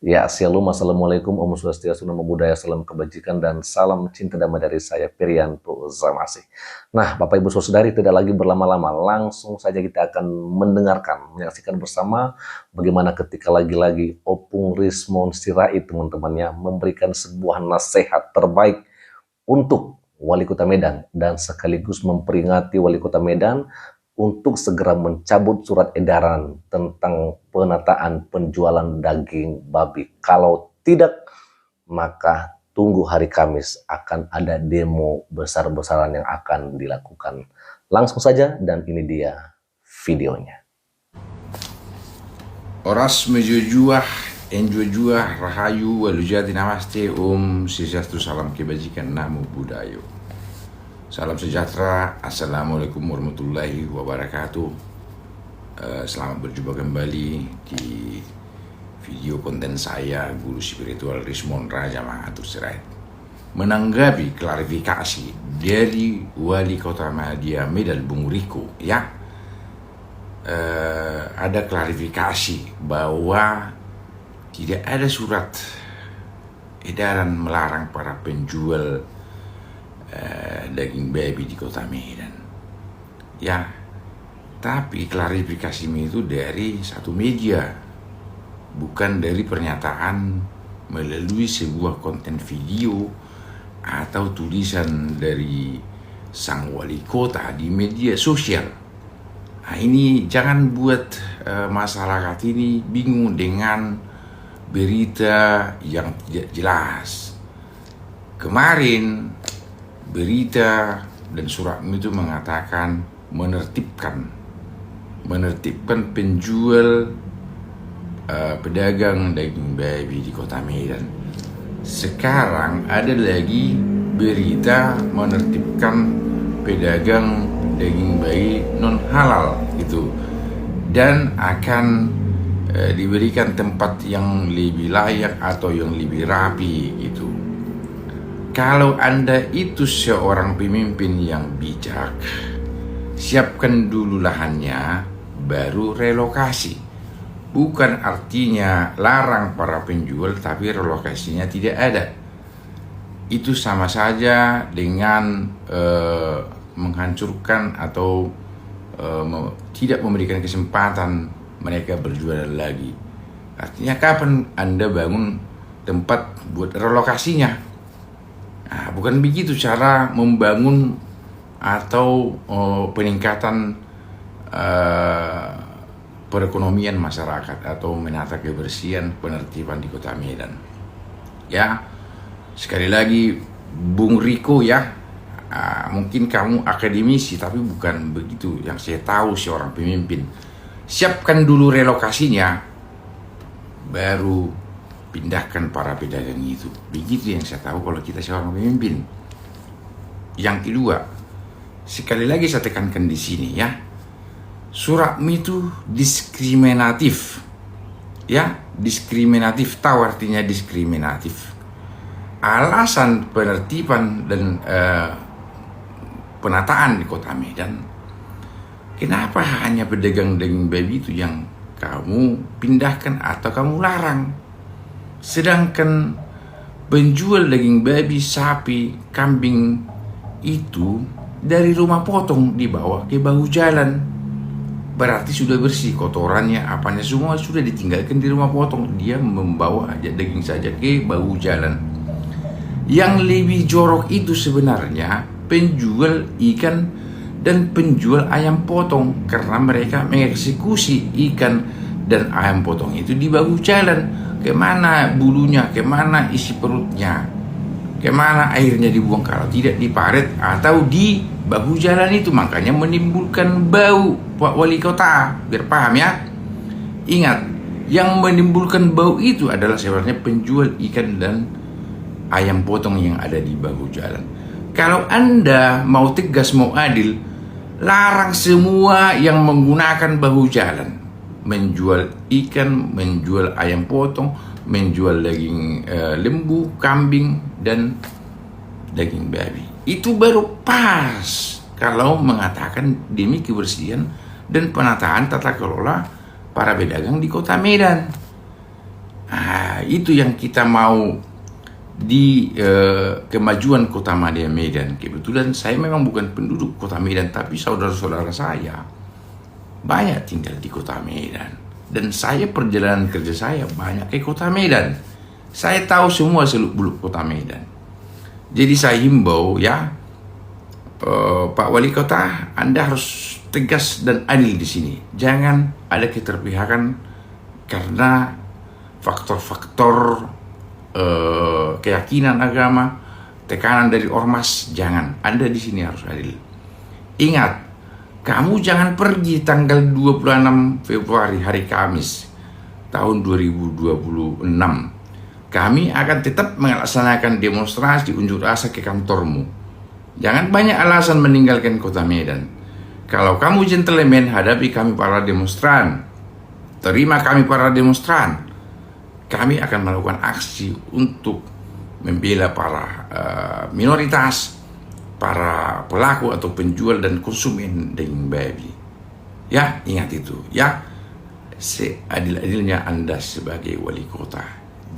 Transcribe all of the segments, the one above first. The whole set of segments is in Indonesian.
Ya, Shalom, Assalamualaikum, Om Swastiastu, Namo Buddhaya, salam kebajikan, dan salam cinta damai dari saya, Perianto Zamasi. Nah, Bapak Ibu Saudari, tidak lagi berlama-lama, langsung saja kita akan menyaksikan bersama bagaimana ketika lagi-lagi Opung Rismon Sirait, teman-temannya, memberikan sebuah nasihat terbaik untuk Wali Kota Medan, dan sekaligus memperingati Wali Kota Medan untuk segera mencabut surat edaran tentang penataan penjualan daging babi. Kalau tidak, maka tunggu hari Kamis akan ada demo besar-besaran yang akan dilakukan. Langsung saja, dan ini dia videonya. Oras mejujuah, enjujuah, rahayu, walujati namaste, om swastiastu, salam kebajikan, namo buddhayo. Salam sejahtera, assalamualaikum warahmatullahi wabarakatuh. Selamat berjumpa kembali di video konten saya, Guru Spiritual Rismon Raja Mahathir Sirait. Menanggapi klarifikasi dari Wali Kota Medan, Bung Riko, ya, ada klarifikasi bahwa tidak ada surat edaran melarang para penjual daging babi di Kota Medan. Ya, tapi klarifikasi itu dari satu media, bukan dari pernyataan melalui sebuah konten video atau tulisan dari sang wali kota di media sosial. Nah, ini jangan buat masyarakat ini bingung dengan berita yang tidak jelas. Kemarin berita dan surat itu mengatakan menertibkan penjual pedagang daging babi di Kota Medan. Sekarang ada lagi berita menertibkan pedagang daging babi non halal itu, dan akan diberikan tempat yang lebih layak atau yang lebih rapi gitu. Kalau Anda itu seorang pemimpin yang bijak, siapkan dulu lahannya, baru relokasi. Bukan artinya larang para penjual, tapi relokasinya tidak ada. Itu sama saja dengan menghancurkan atau tidak memberikan kesempatan mereka berjualan lagi. Artinya kapan Anda bangun tempat buat relokasinya? Nah, bukan begitu cara membangun atau peningkatan perekonomian masyarakat atau menata kebersihan penertiban di Kota Medan. Ya, sekali lagi Bung Riko, ya, mungkin kamu akademisi, tapi bukan begitu yang saya tahu seorang pemimpin. Siapkan dulu relokasinya, baru pindahkan para pedagang itu. Begitu yang saya tahu kalau kita seorang pemimpin. Yang kedua, sekali lagi saya tekankan di sini, ya, surat itu diskriminatif. Ya, diskriminatif, tahu artinya diskriminatif. Alasan penertiban dan penataan di Kota Medan, kenapa hanya pedagang daging babi itu yang kamu pindahkan atau kamu larang? Sedangkan penjual daging babi, sapi, kambing itu dari rumah potong dibawa ke bahu jalan. Berarti sudah bersih, kotorannya, apanya semua sudah ditinggalkan di rumah potong. Dia membawa aja daging saja ke bahu jalan. Yang lebih jorok itu sebenarnya penjual ikan dan penjual ayam potong, karena mereka mengeksekusi ikan dan ayam potong itu di bahu jalan. Kemana bulunya, kemana isi perutnya, kemana airnya dibuang kalau tidak di paret atau di bahu jalan itu. Makanya menimbulkan bau, Pak Wali Kota, biar paham ya. Ingat, yang menimbulkan bau itu adalah sebenarnya penjual ikan dan ayam potong yang ada di bahu jalan. Kalau Anda mau tegas, mau adil, larang semua yang menggunakan bahu jalan, menjual ikan, menjual ayam potong, menjual daging lembu, kambing, dan daging babi. Itu baru pas kalau mengatakan demi kebersihan dan penataan tata kelola para pedagang di Kota Medan. Itu yang kita mau di kemajuan Kota Medan. Kebetulan saya memang bukan penduduk Kota Medan, tapi saudara-saudara saya banyak tinggal di Kota Medan. Dan saya perjalanan kerja saya banyak ke Kota Medan. Saya tahu semua seluk-beluk Kota Medan. Jadi saya himbau ya, Pak Wali Kota, Anda harus tegas dan adil di sini. Jangan ada keterpihakan karena faktor-faktor keyakinan agama, tekanan dari ormas. Jangan. Anda di sini harus adil. Ingat, kamu jangan pergi tanggal 26 Februari hari Kamis tahun 2026. Kami akan tetap melaksanakan demonstrasi unjuk rasa ke kantormu. Jangan banyak alasan meninggalkan Kota Medan. Kalau kamu gentleman, hadapi kami para demonstran. Terima kami para demonstran. Kami akan melakukan aksi untuk membela para minoritas, para pelaku atau penjual dan konsumen daging babi. Ya, ingat itu. Ya, seadil-adilnya Anda sebagai wali kota,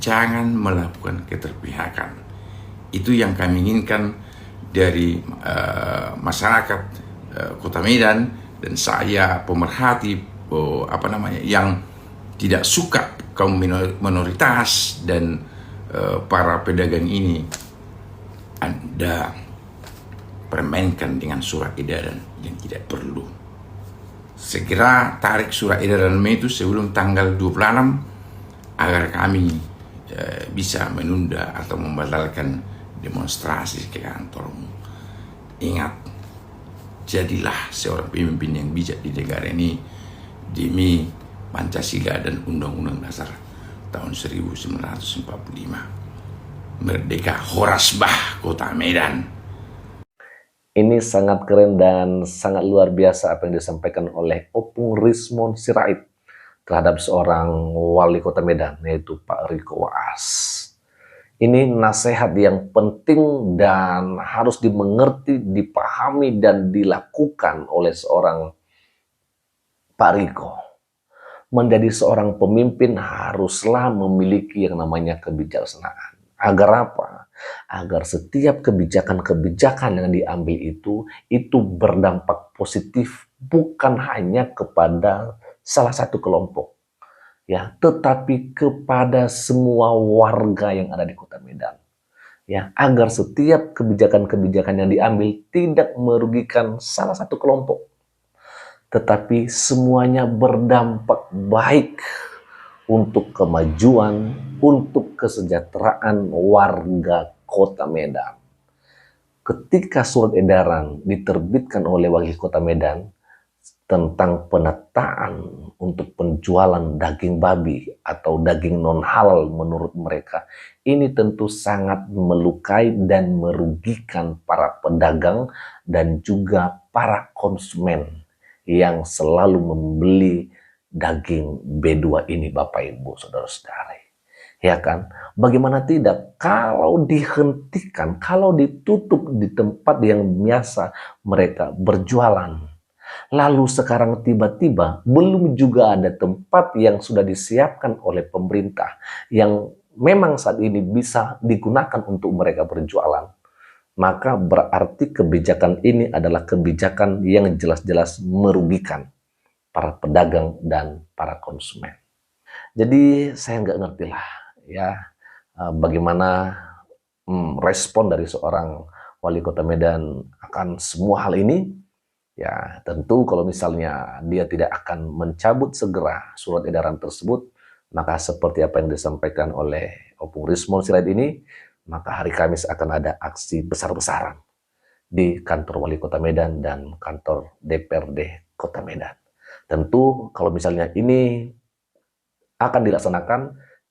jangan melakukan keterpihakan. Itu yang kami inginkan dari masyarakat Kota Medan, dan saya pemerhati yang tidak suka kaum minoritas dan para pedagang ini. Anda permainkan dengan surat edaran yang tidak perlu. Segera tarik surat edaran itu sebelum tanggal 26 agar kami bisa menunda atau membatalkan demonstrasi ke kantormu. Ingat, jadilah seorang pemimpin yang bijak di negara ini demi Pancasila dan Undang-Undang Dasar tahun 1945. Merdeka Horasbah Kota Medan. Ini sangat keren dan sangat luar biasa apa yang disampaikan oleh Opung Rismon Sirait terhadap seorang wali kota Medan, yaitu Pak Riko Waas. Ini nasihat yang penting dan harus dimengerti, dipahami, dan dilakukan oleh seorang Pak Riko. Menjadi seorang pemimpin haruslah memiliki yang namanya kebijaksanaan. Agar apa? Agar setiap kebijakan-kebijakan yang diambil itu berdampak positif bukan hanya kepada salah satu kelompok, ya, tetapi kepada semua warga yang ada di Kota Medan. Ya, agar setiap kebijakan-kebijakan yang diambil tidak merugikan salah satu kelompok, tetapi semuanya berdampak baik untuk kemajuan, untuk kesejahteraan warga Kota Medan. Ketika surat edaran diterbitkan oleh Wali Kota Medan tentang penataan untuk penjualan daging babi atau daging non-halal menurut mereka, ini tentu sangat melukai dan merugikan para pedagang dan juga para konsumen yang selalu membeli daging B2 ini, Bapak Ibu Saudara-saudari. Ya kan? Bagaimana tidak kalau dihentikan, kalau ditutup di tempat yang biasa mereka berjualan. Lalu sekarang tiba-tiba belum juga ada tempat yang sudah disiapkan oleh pemerintah yang memang saat ini bisa digunakan untuk mereka berjualan. Maka berarti kebijakan ini adalah kebijakan yang jelas-jelas merugikan para pedagang dan para konsumen. Jadi saya nggak ngerti lah ya bagaimana respon dari seorang wali kota Medan akan semua hal ini. Ya tentu kalau misalnya dia tidak akan mencabut segera surat edaran tersebut, maka seperti apa yang disampaikan oleh Opung Rismon Sirait ini, maka hari Kamis akan ada aksi besar-besaran di kantor Wali Kota Medan dan kantor DPRD Kota Medan. Tentu kalau misalnya ini akan dilaksanakan,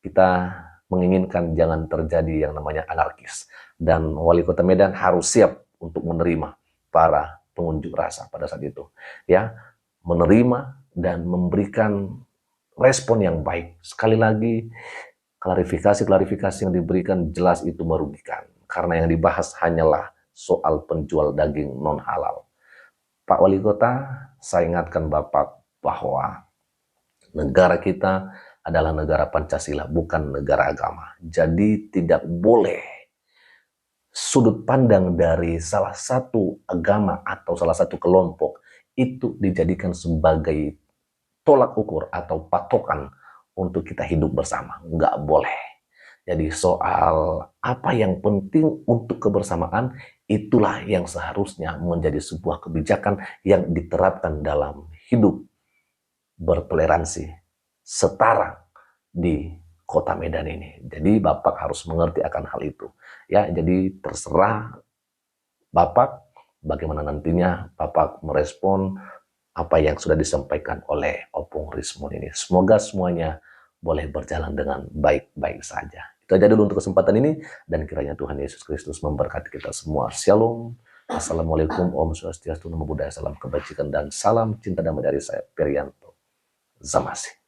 kita menginginkan jangan terjadi yang namanya anarkis. Dan Wali Kota Medan harus siap untuk menerima para pengunjuk rasa pada saat itu. Ya, menerima dan memberikan respon yang baik. Sekali lagi, klarifikasi yang diberikan jelas itu merugikan. Karena yang dibahas hanyalah soal penjual daging non-halal. Pak Wali Kota, saya ingatkan Bapak bahwa negara kita adalah negara Pancasila, bukan negara agama. Jadi tidak boleh sudut pandang dari salah satu agama atau salah satu kelompok itu dijadikan sebagai tolak ukur atau patokan untuk kita hidup bersama. Nggak boleh. Jadi soal apa yang penting untuk kebersamaan, itulah yang seharusnya menjadi sebuah kebijakan yang diterapkan dalam hidup bertoleransi, setara di kota Medan ini. Jadi Bapak harus mengerti akan hal itu. Ya, jadi terserah Bapak bagaimana nantinya Bapak merespon apa yang sudah disampaikan oleh Opung Rismon ini. Semoga semuanya boleh berjalan dengan baik-baik saja. Itu aja dulu untuk kesempatan ini, dan kiranya Tuhan Yesus Kristus memberkati kita semua. Shalom. Assalamualaikum, Om Swastiastu, Namo Buddhaya, salam kebajikan dan salam cinta damai dari saya, Perianto Zamasi.